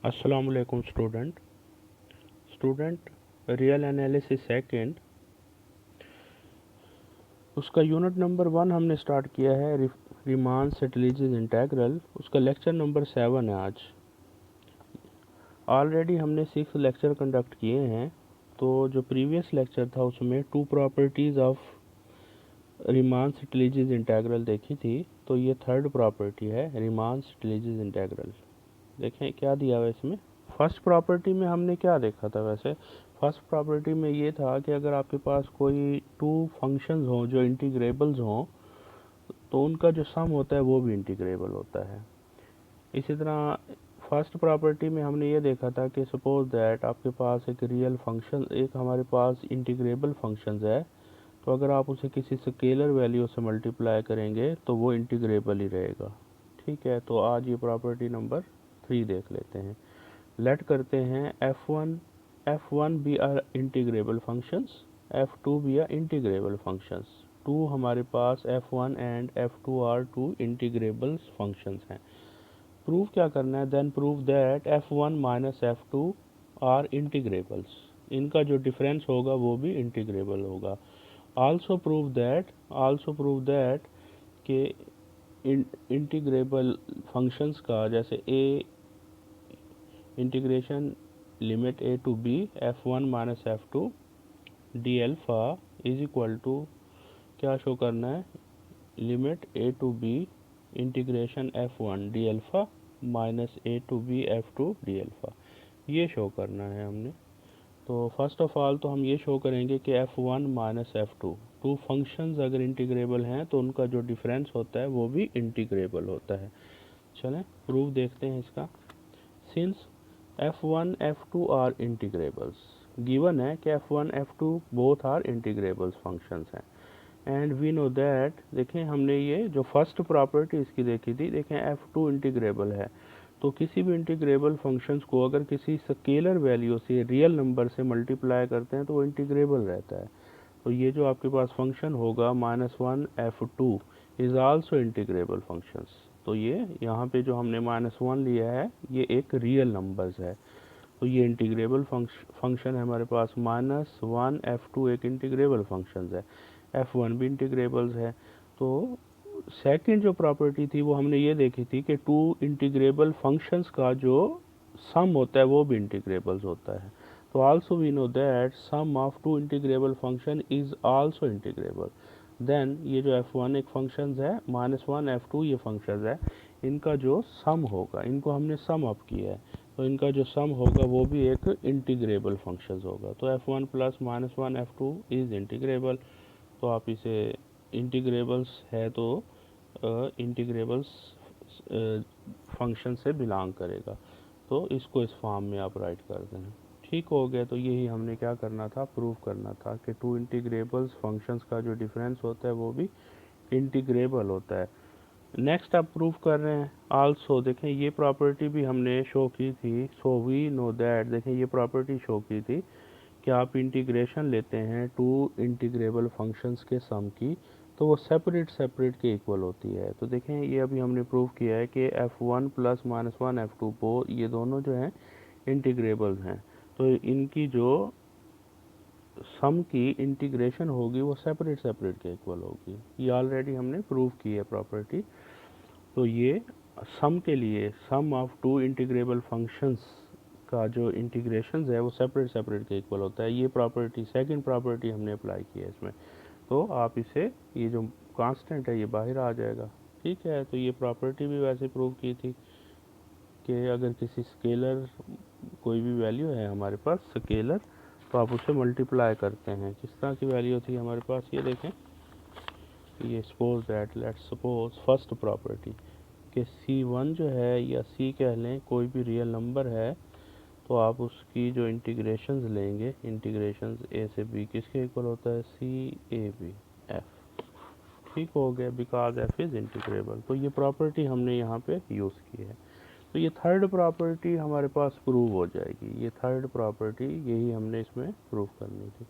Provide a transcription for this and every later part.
अस्सलामुअलैकुम student real analysis second उसका unit number 1 हमने स्टार्ट किया है रीमान सेटलिजीज इंटेग्रल। उसका लेक्चर नंबर 7 है। आज ऑलरेडी हमने 6 लेक्चर कंडक्ट किए हैं। तो जो प्रीवियस लेक्चर था उसमें 2 प्रॉपर्टीज़ ऑफ रीमान सेटलिजीज इंटेग्रल देखी थी। तो ये थर्ड प्रॉपर्टी है रीमान सेटलिजीज इंटेग्रल। देखें क्या दिया हुआ इसमें। फर्स्ट प्रॉपर्टी में हमने क्या देखा था वैसे। फर्स्ट प्रॉपर्टी में ये था कि अगर आपके पास कोई 2 फंक्शंस हों जो इंटीग्रेबल्स हों तो उनका जो सम होता है वो भी इंटीग्रेबल होता है। इसी तरह फर्स्ट प्रॉपर्टी में हमने ये देखा था कि सपोज दैट आपके पास एक रियल फंक्शन, एक हमारे पास इंटीग्रेबल फंक्शंस है, तो अगर आप उसे किसी स्केलर वैल्यू से मल्टीप्लाई करेंगे तो वो इंटीग्रेबल ही रहेगा। ठीक है, तो आज ये प्रॉपर्टी नंबर 3 देख लेते हैं। लेट करते हैं f1 be are integrable functions, f2 be are integrable functions. 2 हमारे पास f1 and f2 are 2 integrable functions हैं। प्रूव क्या करना है, then prove that f1 minus f2 are integrables. इनका जो डिफरेंस होगा वो भी इंटीग्रेबल होगा। आल्सो प्रूव दैट के इंटीग्रेबल फंक्शंस का जैसे a integration limit a to b f1 minus f2 d alpha is equal to क्या शो करना है, limit a to b integration f1 d alpha minus a to b f2 d alpha, ये show करना है हमने। तो first of all तो हम ये शो करेंगे कि f1 minus f2 two functions अगर इंटीग्रेबल हैं तो उनका जो डिफरेंस होता है वो भी इंटीग्रेबल होता है। चलें प्रूफ देखते हैं इसका। Since f1 f2 are इंटीग्रेबल्स, given है कि f1 f2 both are integrables functions हैं एंड वी नो दैट। देखें हमने ये जो फर्स्ट प्रॉपर्टी इसकी देखी थी, देखें f2 इंटीग्रेबल है तो किसी भी इंटीग्रेबल फंक्शंस को अगर किसी स्केलर वैल्यू से रियल नंबर से मल्टीप्लाई करते हैं तो वो इंटीग्रेबल रहता है। तो ये जो आपके पास फंक्शन होगा -1 f2 is also integrable functions. तो ये यहाँ पे जो हमने -1 लिया है ये एक रियल नंबर्स है, तो ये इंटीग्रेबल फंक्शन है हमारे पास। -1 f2 एक इंटीग्रेबल फंक्शन है, f1 भी इंटीग्रेबल्स है। तो सेकंड जो प्रॉपर्टी थी वो हमने ये देखी थी कि 2 इंटीग्रेबल फंक्शंस का जो सम होता है वो भी इंटीग्रेबल्स होता है। तो also we know that sum of 2 integrable function is also integrable. Then ये जो f1 एक फंक्शन है, -1 f2 ये फंक्शन है, इनका जो सम होगा, इनको हमने सम अप किया है तो इनका जो सम होगा वो भी एक इंटीग्रेबल फंक्शन होगा। तो f1 plus -1 f2 is integrable. तो आप इसे इंटीग्रेबल्स है तो इंटीग्रेबल्स फंक्शन से बिलोंग करेगा, तो इसको इस फॉर्म में आप राइट कर दें। ठीक हो गया। तो यही हमने क्या करना था, प्रूव करना था कि 2 इंटीग्रेबल्स फंक्शंस का जो डिफरेंस होता है वो भी इंटीग्रेबल होता है। नेक्स्ट आप प्रूव कर रहे हैं। आल्सो देखें ये प्रॉपर्टी भी हमने शो की थी, सो वी नो दैट। देखें ये प्रॉपर्टी शो की थी कि आप इंटीग्रेशन लेते हैं 2 इंटीग्रेबल फंक्शंस के सम की तो वो सेपरेट के इक्वल होती है। तो देखें ये अभी हमने प्रूव किया है कि f1 प्लस -1 f2 वो ये दोनों जो हैं इंटीग्रेबल हैं, तो इनकी जो सम की इंटीग्रेशन होगी वो सेपरेट के इक्वल होगी। ये ऑलरेडी हमने प्रूव की है प्रॉपर्टी। तो ये सम के लिए सम ऑफ 2 इंटीग्रेबल फंक्शंस का जो इंटीग्रेशन है वो सेपरेट के इक्वल होता है। ये प्रॉपर्टी सेकंड प्रॉपर्टी हमने अप्लाई की है इसमें। तो आप इसे, ये जो कांस्टेंट है ये बाहर आ जाएगा। ठीक है, तो ये प्रॉपर्टी भी वैसे प्रूव की थी कि अगर किसी स्केलर कोई भी वैल्यू है हमारे पास स्केलर तो आप उसे मल्टीप्लाई करते हैं। किस तरह की वैल्यू थी हमारे पास, ये देखें। ये suppose that, let's suppose first property कि C1 जो है या C कह लें, कोई भी रियल नंबर है तो आप उसकी जो इंटीग्रेशंस लेंगे, इंटीग्रेशंस a से b किसके इक्वल होता है, CAB f। ठीक हो गया, बिकॉज f इज़ इंटीग्रेबल। तो ये प्रॉपर्टी हमने यहाँ पे यूज़ की है। तो ये थर्ड प्रॉपर्टी हमारे पास प्रूव हो जाएगी। ये थर्ड प्रॉपर्टी यही हमने इसमें प्रूव करनी थी,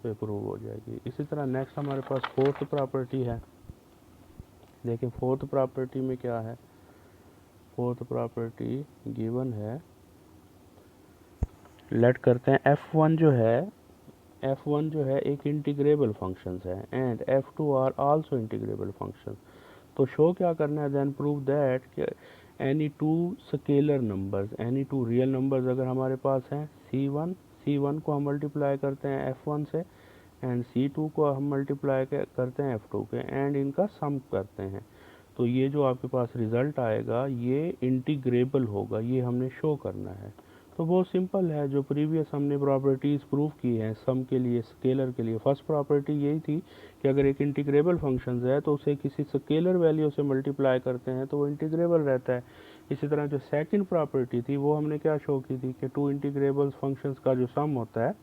तो ये प्रूव हो जाएगी। इसी तरह नेक्स्ट हमारे पास फोर्थ प्रॉपर्टी है। देखिए फोर्थ प्रॉपर्टी में क्या है, फोर्थ प्रॉपर्टी गिवन है लेट करते हैं f1 जो है एक इंटीग्रेबल फंक्शंस है and f2 are also integrable function. तो शो क्या करना है, then prove that any two scalar numbers, any two real numbers अगर हमारे पास हैं, C1 को हम मल्टीप्लाई करते हैं F1 से एंड C2 को हम मल्टीप्लाई करते हैं F2 के एंड इनका सम करते हैं, तो ये जो आपके पास रिज़ल्ट आएगा ये इंटीग्रेबल होगा, ये हमने शो करना है। तो बहुत सिंपल है, जो प्रीवियस हमने प्रॉपर्टीज़ प्रूव की हैं सम के लिए, स्केलर के लिए। फर्स्ट प्रॉपर्टी यही थी कि अगर एक इंटीग्रेबल फंक्शन है तो उसे किसी स्केलर वैल्यू से मल्टीप्लाई करते हैं तो वो इंटीग्रेबल रहता है। इसी तरह जो सेकंड प्रॉपर्टी थी वो हमने क्या शो की थी कि टू इंटीग्रेबल फंक्शंस का जो सम होता है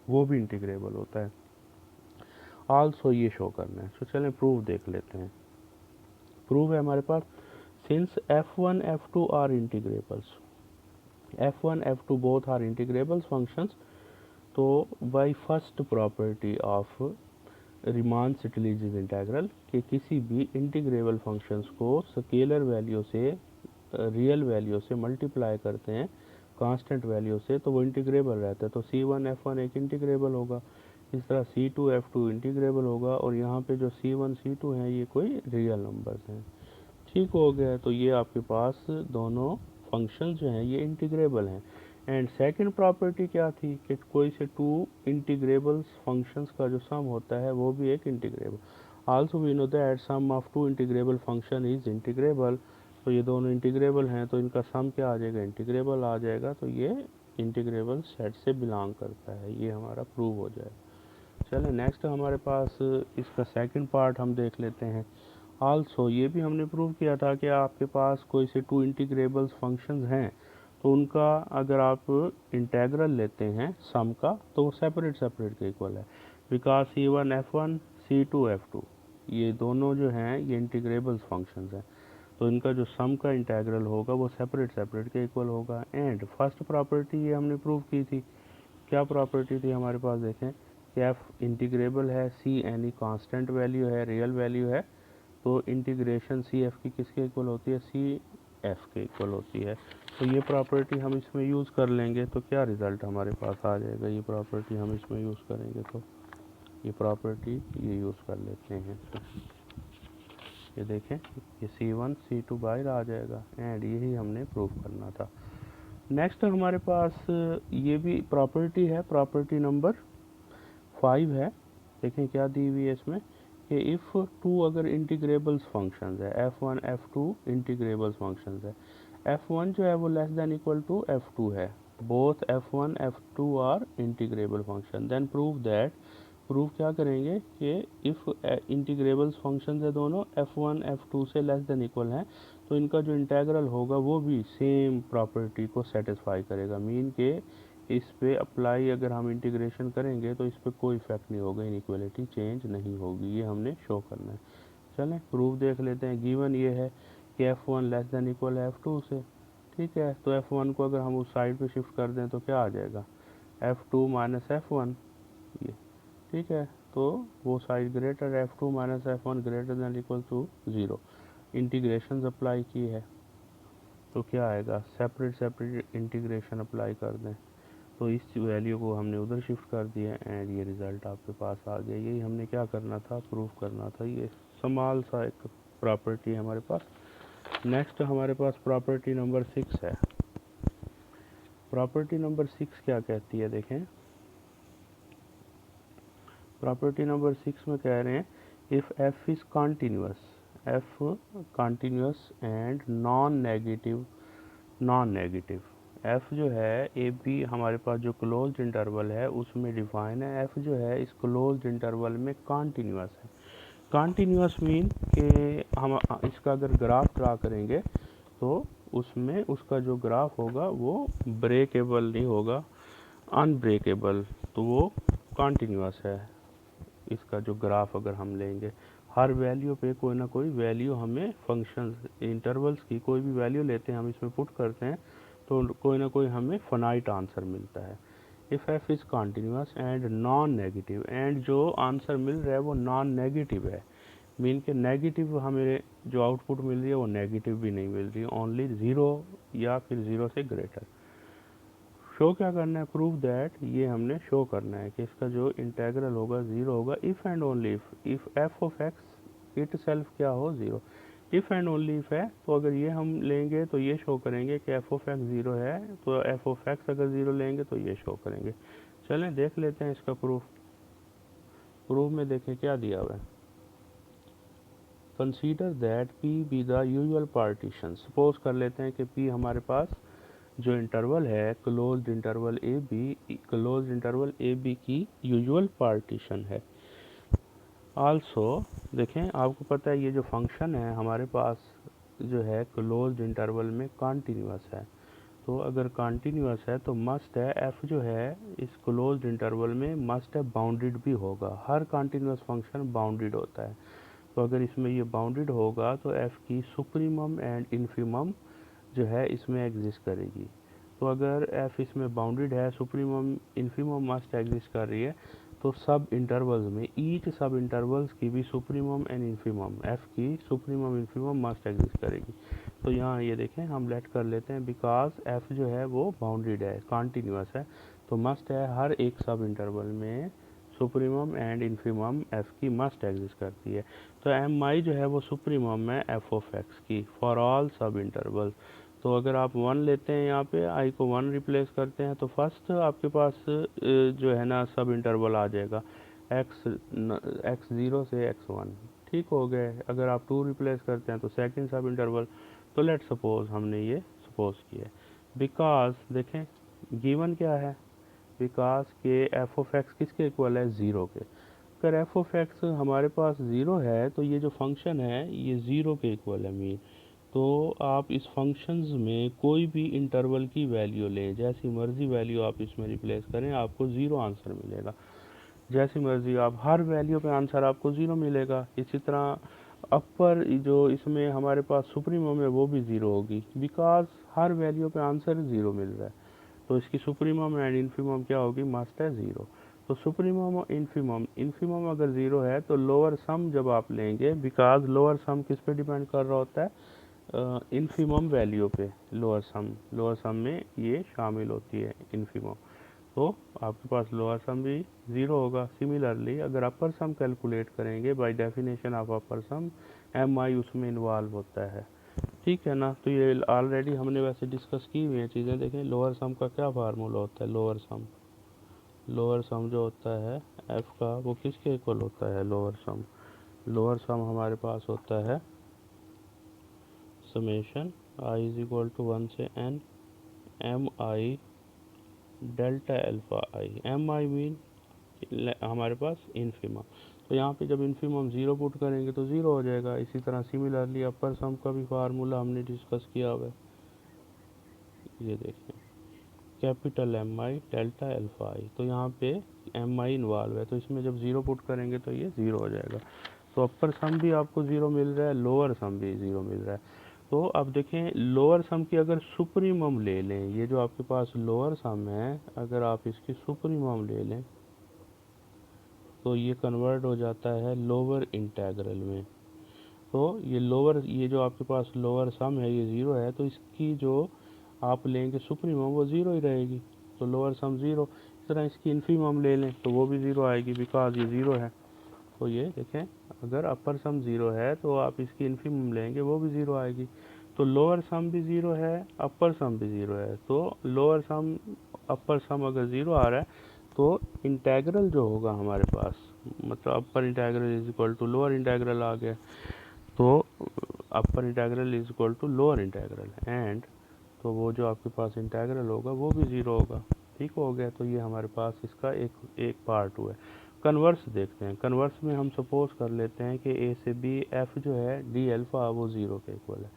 वो भी इंटीग्रेबल होता है। आल्सो ये शो करना है। तो चलें प्रूफ देख लेते हैं। प्रूफ है हमारे पास, since f1 f2 are integrables, f1 f2 both are integrables functions, तो by first property of Riemann Stieltjes integral कि किसी भी इंटीग्रेबल फंक्शंस को स्केलर वैल्यू से रियल वैल्यू से मल्टीप्लाई करते हैं कांस्टेंट वैल्यू से तो वो इंटीग्रेबल रहता है। तो C1 F1 एक इंटीग्रेबल होगा, इस तरह C2 F2 इंटीग्रेबल होगा, और यहाँ पे जो C1 C2 हैं ये कोई रियल नंबर्स हैं। ठीक हो गया, तो ये आपके पास दोनों फंक्शन जो हैं ये इंटीग्रेबल हैं। एंड सेकंड प्रॉपर्टी क्या थी कि कोई से टू इंटीग्रेबल फंक्शंस का जो सम होता है वो भी एक integrable. Also we know that sum of two integrable function is integrable. तो ये दोनों इंटीग्रेबल हैं तो इनका सम क्या आ जाएगा, इंटीग्रेबल आ जाएगा। तो ये इंटीग्रेबल सेट से बिलोंग करता है, ये हमारा प्रूव हो जाएगा। चलें नेक्स्ट हमारे पास इसका सेकंड पार्ट हम देख लेते हैं। आल्सो ये भी हमने प्रूव किया था कि आपके पास कोई से टू इंटीग्रेबल्स फंक्शंस हैं तो उनका अगर आप इंटेग्रल लेते हैं सम का तो वो सेपरेट के इक्वल है, because C1 F1 C2 F2 ये दोनों जो हैं ये इंटीग्रेबल्स फंक्शंस हैं, तो इनका जो सम का इंटेग्रल होगा वो सेपरेट के इक्वल होगा। एंड फर्स्ट प्रॉपर्टी ये हमने प्रूव की थी, क्या प्रॉपर्टी थी हमारे पास, देखें कि f इंटीग्रेबल है, C एनी कांस्टेंट वैल्यू है, रियल वैल्यू है, तो इंटीग्रेशन सी एफ की किसके इक्वल होती है, सी एफ के इक्वल होती है। तो ये प्रॉपर्टी हम इसमें यूज़ कर लेंगे तो क्या रिज़ल्ट हमारे पास आ जाएगा, ये प्रॉपर्टी हम इसमें यूज़ करेंगे तो ये प्रॉपर्टी ये यूज़ कर लेते हैं। तो ये देखें ये C1 C2 बाहर आ जाएगा एंड यही हमने प्रूव करना था। नेक्स्ट हमारे पास ये भी प्रॉपर्टी है, प्रॉपर्टी नंबर 5 है। देखें क्या दी हुई है इसमें कि इफ़ टू अगर इंटीग्रेबल्स फंक्शंस है, F1 F2 इंटीग्रेबल्स फंक्शंस है, F1 जो है वो less than equal to F2 है, both F1 F2 are integrable function, then prove that, prove क्या करेंगे कि इफ़ इंटीग्रेबल्स फंक्शन है दोनों F1 F2 से लेस देन इक्वल हैं तो इनका जो इंटेग्रल होगा वो भी सेम प्रॉपर्टी को सेटिस्फाई करेगा। मीन के इस पे अप्लाई अगर हम इंटीग्रेशन करेंगे तो इस पे कोई इफेक्ट नहीं होगा, इनइक्वालिटी चेंज नहीं होगी, ये हमने शो करना है। चलें प्रूफ देख लेते हैं। गिवन ये है कि F1 लेस देन इक्वल है F2 से, ठीक है, तो F1 को अगर हम उस साइड पे शिफ्ट कर दें तो क्या आ जाएगा, F2 माइनस F1, ये ठीक है, तो वो side greater, F2 minus F1 greater than equal to 0, integration apply की है तो क्या आएगा, सेपरेट इंटीग्रेशन अप्लाई कर दें तो इस वैल्यू को हमने उधर शिफ्ट कर दिया एंड ये रिज़ल्ट आपके पास आ गया। यही हमने क्या करना था, प्रूफ करना था। ये स्मॉल सा एक प्रॉपर्टी है हमारे पास। नेक्स्ट हमारे पास प्रॉपर्टी नंबर 6 है। प्रॉपर्टी नंबर 6 क्या कहती है, देखें प्रॉपर्टी नंबर 6 में कह रहे हैं if f is continuous, f continuous and non negative, f जो है ए बी हमारे पास जो क्लोज्ड इंटरवल है उसमें डिफाइन है, f जो है इस क्लोज्ड इंटरवल में कॉन्टीन्यूस है। कॉन्टीन्यूस मीन कि हम इसका अगर ग्राफ ड्रा करेंगे तो उसमें उसका जो ग्राफ होगा वो ब्रेकेबल नहीं होगा, अनब्रेकेबल, तो वो कॉन्टीन्यूस है। इसका जो ग्राफ अगर हम लेंगे हर वैल्यू पे कोई ना कोई वैल्यू हमें फंक्शन इंटरवल्स की कोई भी वैल्यू लेते हैं हम इसमें पुट करते हैं तो कोई ना कोई हमें फाइनाइट आंसर मिलता है। If F is continuous and non negative, and जो आंसर मिल रहा है वो नॉन नेगेटिव है, मीन के नेगेटिव हमें जो आउटपुट मिल रही है वो नेगेटिव भी नहीं मिल रही, ओनली ज़ीरो या फिर ज़ीरो से ग्रेटर। शो क्या करना है, प्रूव दैट, ये हमने शो करना है कि इसका जो इंटेग्रल होगा ज़ीरो होगा if and only if F of x it self क्या हो, zero. If and only if है, तो अगर ये हम लेंगे तो ये शो करेंगे कि एफ ऑफ एक्स ज़ीरो है, तो एफ ऑफ एक्स अगर ज़ीरो लेंगे तो ये शो करेंगे। चलें देख लेते हैं इसका प्रूफ में देखें क्या दिया हुआ है। Consider that P be the usual partition, suppose कर लेते हैं कि पी हमारे पास जो इंटरवल है क्लोज्ड इंटरवल ए बी की यूजुअल पार्टीशन है। आल्सो देखें, आपको पता है ये जो फंक्शन है हमारे पास जो है क्लोज्ड इंटरवल में कॉन्टीन्यूअस है, तो अगर कॉन्टीन्यूअस है तो मस्ट है एफ जो है इस क्लोज्ड इंटरवल में मस्ट है बाउंडेड भी होगा। हर कॉन्टीन्यूअस फंक्शन बाउंडेड होता है, तो अगर इसमें ये बाउंडेड होगा तो एफ की सुप्रीमम एंड इन्फीमम जो है इसमें एग्जिस्ट करेगी। तो अगर एफ इसमें बाउंडेड है, सुप्रीमम इन्फीमम मस्ट एग्जिस्ट कर रही है, तो सब इंटरवल्स में ईच सब इंटरवल्स की भी सुप्रीमम एंड इन्फीमम एफ की सुप्रीमम इन्फीमम मस्ट एग्जिस्ट करेगी। तो यहाँ ये देखें हम लेट कर लेते हैं, बिकॉज एफ जो है वो बाउंडेड है, कॉन्टीन्यूअस है, तो मस्ट है हर एक सब इंटरवल में सुप्रीमम एंड इन्फीमम एफ की मस्ट एग्जिस्ट करती है। तो एम आई जो है वो सुप्रीमम है एफ ऑफ एक्स की फॉर ऑल सब इंटरवल। तो अगर आप वन लेते हैं यहाँ पे आई को वन रिप्लेस करते हैं तो फर्स्ट आपके पास जो है ना सब इंटरवल आ जाएगा एक्स ज़ीरो से एक्स वन, ठीक हो गए। अगर आप टू रिप्लेस करते हैं तो सेकंड सब इंटरवल। तो लेट सपोज हमने ये सपोज किया, बिकॉज देखें गिवन क्या है, बिकॉज के एफ ऑफ एक्स किसके इक्वल है, ज़ीरो के। अगर एफ ऑफ एक्स हमारे पास ज़ीरो है तो ये जो फंक्शन है ये ज़ीरो के इक्वल है मीन। तो आप इस फंक्शंस में कोई भी इंटरवल की वैल्यू लें, जैसी मर्ज़ी वैल्यू आप इसमें रिप्लेस करें आपको ज़ीरो आंसर मिलेगा। जैसी मर्ज़ी आप हर वैल्यू पे आंसर आपको ज़ीरो मिलेगा। इसी तरह अपर जो इसमें हमारे पास सुप्रीमम है वो भी ज़ीरो होगी, बिकॉज हर वैल्यू पे आंसर ज़ीरो मिल रहा है, तो इसकी सुप्रीमम एंड इन्फीमम क्या होगी, मस्ट है ज़ीरो। तो सुप्रीमम और इन्फीमम अगर ज़ीरो है तो लोअर सम जब आप लेंगे, बिकॉज लोअर सम किस पे डिपेंड कर रहा होता है, इन्फीमम वैल्यू पे। लोअर सम में ये शामिल होती है इन्फीमम, तो आपके पास लोअर सम भी ज़ीरो होगा। सिमिलरली अगर अपर सम कैलकुलेट करेंगे, by definition of upper sum M i उसमें इन्वॉल्व होता है, ठीक है ना। तो ये ऑलरेडी हमने वैसे डिस्कस की हुई हैं चीज़ें। देखें लोअर सम का क्या फार्मूला होता है, लोअर सम जो होता है एफ का वो किसके इक्वल होता है, लोअर सम हमारे पास होता है summation i is equal to one से N M i delta alpha i. M i mean हमारे पास इन्फीमम, तो यहाँ पे जब इन्फीमम ज़ीरो पुट करेंगे तो ज़ीरो हो जाएगा। इसी तरह सिमिलरली अपर सम का भी फार्मूला हमने डिस्कस किया हुआ है, ये देखें capital M i delta alpha आई, तो यहाँ पे एम आई इन्वॉल्व है, तो इसमें जब ज़ीरो पुट करेंगे तो ये ज़ीरो हो जाएगा। तो अपर सम भी आपको ज़ीरो मिल रहा है, लोअर सम भी ज़ीरो मिल रहा है। तो अब देखें लोअर सम की अगर सुप्रीमम ले लें, ये जो आपके पास लोअर सम है अगर आप इसकी सुप्रीमम ले लें तो ये कन्वर्ट हो जाता है लोअर इंटेग्रल में। तो ये जो आपके पास लोअर सम है ये ज़ीरो है, तो इसकी जो आप लेंगे सुप्रीमम वो ज़ीरो ही रहेगी, तो लोअर सम ज़ीरो। इस तरह इसकी इन्फीमम ले लें तो वो भी ज़ीरो आएगी, बिकॉज ये ज़ीरो है। तो ये देखें अगर अपर सम ज़ीरो है तो आप इसकी इन्फीमम लेंगे वो भी ज़ीरो आएगी। तो लोअर सम भी ज़ीरो है, अपर सम भी ज़ीरो है, तो लोअर सम अपर सम अगर ज़ीरो आ रहा है तो इंटेग्रल जो होगा हमारे पास, मतलब upper integral is equal to lower integral आ गया, तो upper integral is equal to lower integral and, तो वो जो आपके पास इंटेग्रल होगा वो भी ज़ीरो होगा, ठीक हो गया। तो ये हमारे पास इसका एक पार्ट हुआ है। कन्वर्स देखते हैं, कन्वर्स में हम सपोज कर लेते हैं कि ए से बी एफ जो है डी अल्फ़ा वो ज़ीरो के इक्वल है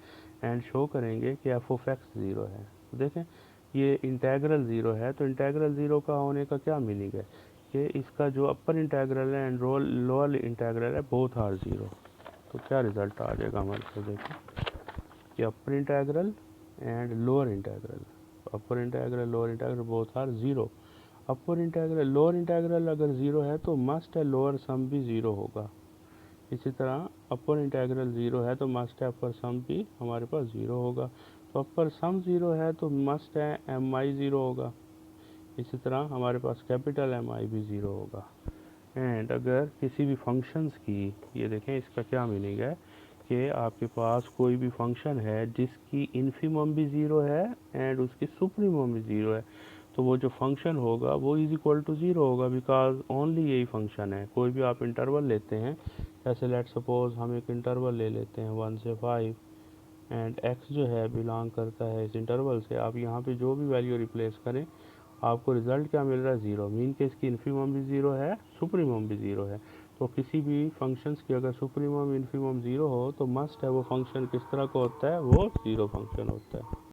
एंड शो करेंगे कि एफ ऑफ एक्स ज़ीरो है। तो देखें ये इंटेग्रल ज़ीरो है, तो इंटेग्रल ज़ीरो का होने का क्या मीनिंग है कि इसका जो अपर इंटेग्रल है एंड लोअर इंटेग्रल है बोथ आर ज़ीरो। तो क्या रिज़ल्ट आ जाएगा हमारे पास, देखें कि upper integral and lower integral lower integral both are zero. Upper integral lower integral अगर ज़ीरो है तो मस्ट है लोअर सम भी ज़ीरो होगा। इसी तरह अपर इंटेग्रल ज़ीरो है तो मस्ट है अपर सम भी हमारे पास ज़ीरो होगा। तो अपर सम ज़ीरो है तो मस्ट है एम आई ज़ीरो होगा। इसी तरह हमारे पास कैपिटल एम आई भी ज़ीरो होगा। एंड अगर किसी भी फंक्शंस की, ये देखें इसका क्या मीनिंग है कि आपके पास कोई भी फंक्शन है जिसकी इन्फिमम भी ज़ीरो है एंड उसकी सुप्रीमम भी ज़ीरो है, तो वो जो फंक्शन होगा वो इज इक्वल टू ज़ीरो होगा, बिकॉज ओनली यही फंक्शन है। कोई भी आप इंटरवल लेते हैं, जैसे लेट सपोज हम एक इंटरवल ले लेते हैं 1 से 5 एंड x जो है बिलोंग करता है इस इंटरवल से। आप यहाँ पे जो भी वैल्यू रिप्लेस करें आपको रिजल्ट क्या मिल रहा है, ज़ीरो। मीन के इसकी इन्फीमम भी ज़ीरो है, सुप्रीमम भी ज़ीरो है। तो किसी भी फंक्शंस की अगर सुप्रीमम इन्फीमम ज़ीरो हो तो मस्ट है वो फंक्शन किस तरह का होता है, वो ज़ीरो फंक्शन होता है।